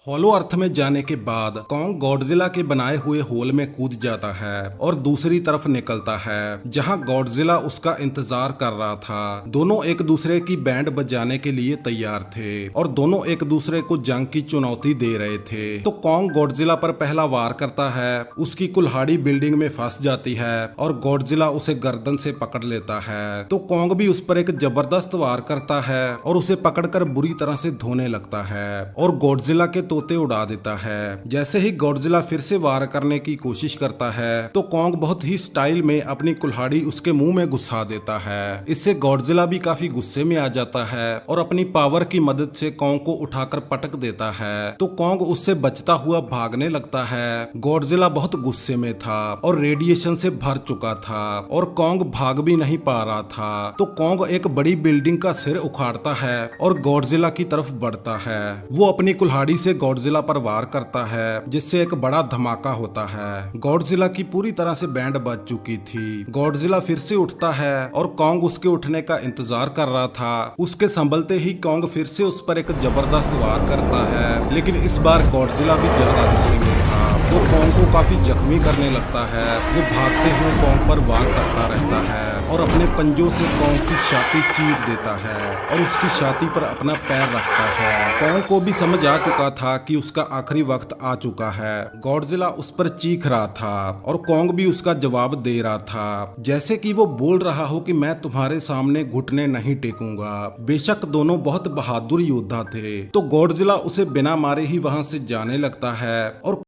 Hollow अर्थ में जाने के बाद कॉन्ग गॉडजिला के बनाए हुए होल में कूद जाता है और दूसरी तरफ निकलता है जहां गॉडजिला उसका इंतजार कर रहा था। दोनों एक दूसरे की बैंड बजाने के लिए तैयार थे और दोनों एक दूसरे को जंग की चुनौती दे रहे थे। तो कॉन्ग गॉडजिला पर पहला वार करता है, उसकी कुल्हाड़ी बिल्डिंग में फंस जाती है और गॉडजिला उसे गर्दन से पकड़ लेता है। तो कॉन्ग भी उस पर एक जबरदस्त वार करता है और उसे पकड़कर बुरी तरह से धोने लगता है और गॉडजिला के तोते उड़ा देता है। जैसे ही गॉडजिला फिर से वार करने की कोशिश करता है तो कॉन्ग बहुत ही स्टाइल में अपनी कुल्हाड़ी उसके मुंह में घुसा देता है। इससे गॉडजिला भी काफी गुस्से में आ जाता है और अपनी पावर की मदद से कॉन्ग को उठाकर पटक देता है। तो कॉन्ग उससे बचता हुआ भागने लगता है। गॉडजिला बहुत गुस्से में था और रेडिएशन से भर चुका था और कॉन्ग भाग भी नहीं पा रहा था। तो कॉन्ग एक बड़ी बिल्डिंग का सिर उखाड़ता है और गॉडजिला की तरफ बढ़ता है। वो अपनी कुल्हाड़ी से गॉडजिला पर वार करता है जिससे एक बड़ा धमाका होता है। गॉडजिला की पूरी तरह से बैंड बज चुकी थी। गॉडजिला फिर से उठता है और कॉन्ग उसके उठने का इंतजार कर रहा था। उसके संभलते ही कॉन्ग फिर से उस पर एक जबरदस्त वार करता है, लेकिन इस बार गॉडजिला भी ज्यादा गुस्से में था। वो कॉन्ग को काफी जख्मी करने लगता है। वो भागते हुए कॉन्ग पर वार करता रहता है और अपने पंजों से कॉन्ग की छाती चीर देता है और उसकी छाती पर अपना पैर रखता है। कॉन्ग को भी समझ आ चुका था कि उसका आखिरी वक्त आ चुका है। गॉडजिला उस पर चीख रहा था और कॉन्ग भी उसका जवाब दे रहा था, जैसे कि वो बोल रहा हो कि मैं तुम्हारे सामने घुटने नहीं टेकूंगा। बेशक दोनों बहुत बहादुर योद्धा थे। तो गॉडजिला उसे बिना मारे ही वहां से जाने लगता है और